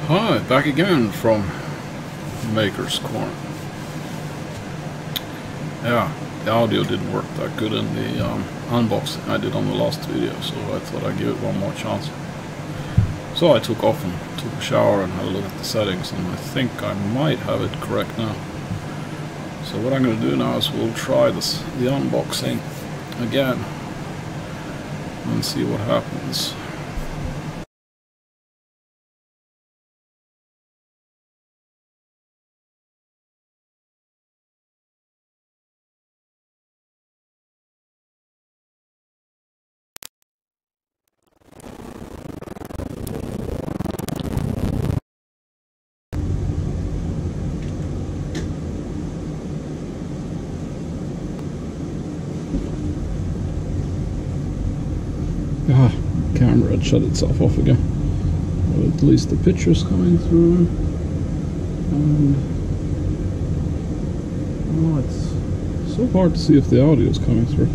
Hi, back again from Maker's Corner. Yeah, the audio didn't work that good in the unboxing I did on the last video, so I thought I'd give it one more chance. So I took off and took a shower and had a look at the settings, and I think I might have it correct now. So what I'm going to do now is we'll try the unboxing again and see what happens. Camera had shut itself off again, but at least the picture's coming through, and it's so hard to see if the audio is coming through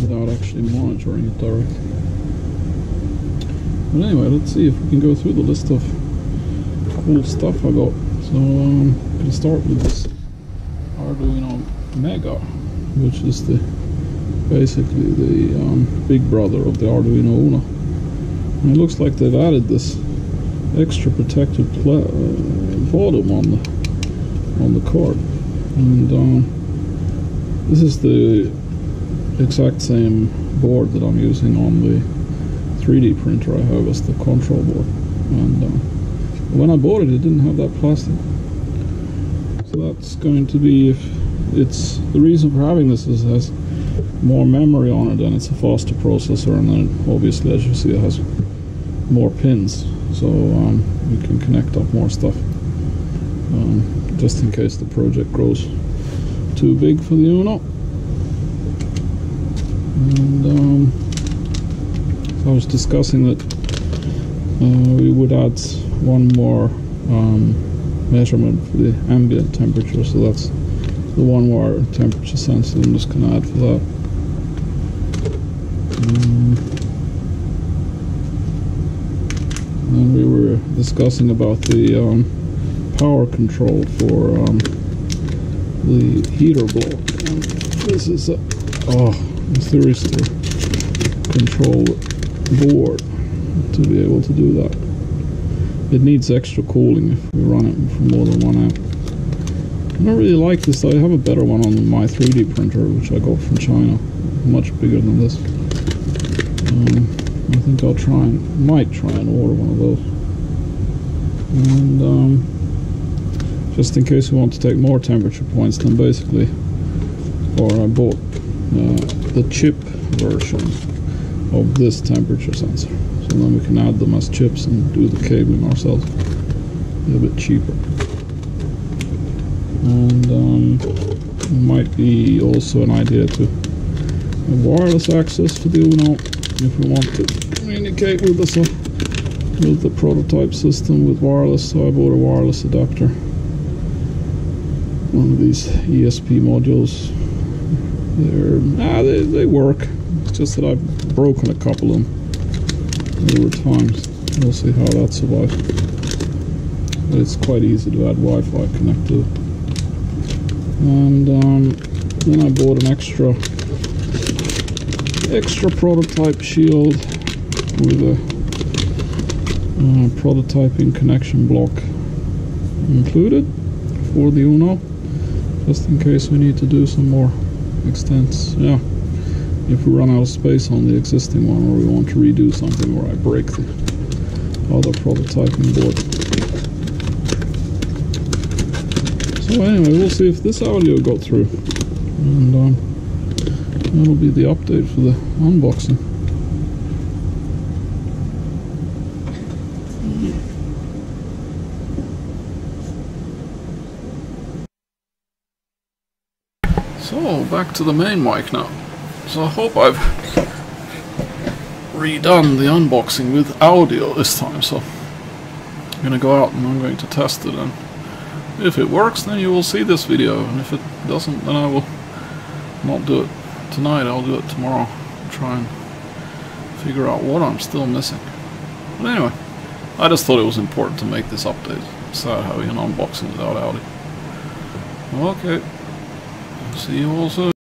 without actually monitoring it directly. But anyway, let's see if we can go through the list of cool stuff I got. So I'm going to start with this Arduino Mega, which is basically the big brother of the Arduino Uno. And it looks like they've added this extra protective volume on the card, and this is the exact same board that I'm using on the 3D printer I have as the control board. And when I bought it, it didn't have that plastic, so that's going to be, if it's the reason for having this is it has more memory on it, and it's a faster processor, and then obviously, as you see, it has more pins, so we can connect up more stuff, just in case the project grows too big for the Uno. And I was discussing that we would add one more measurement for the ambient temperature, so that's the one wire temperature sensor. I'm just going to add for that. And we were discussing about the power control for the heater block. And this is a seriously control board to be able to do that. It needs extra cooling if we run it for more than 1 amp. I don't really like this. I have a better one on my 3D printer, which I got from China, much bigger than this. I think I'll might try and order one of those. And just in case we want to take more temperature points, then basically, I bought the chip version of this temperature sensor, so then we can add them as chips and do the cabling ourselves. A bit cheaper. And it might be also an idea to have wireless access to the Uno if we want to communicate with the prototype system with wireless. So I bought a wireless adapter, one of these ESP modules. They work. It's just that I've broken a couple of them over times. We'll see how that survives. But it's quite easy to add Wi-Fi connected. And then I bought an extra prototype shield with a prototyping connection block included for the Uno, just in case we need to do some more extents. Yeah, if we run out of space on the existing one, or we want to redo something, or I break the other prototyping board. So anyway, we'll see if this audio got through, and that'll be the update for the unboxing. So back to the main mic now. So I hope I've redone the unboxing with audio this time. So I'm gonna go out and I'm going to test it, and if it works, then you will see this video, and if it doesn't, then I will not do it tonight. I'll do it tomorrow. Try and figure out what I'm still missing. But anyway, I just thought it was important to make this update. Start having an unboxing without Audi. Okay. See you all soon.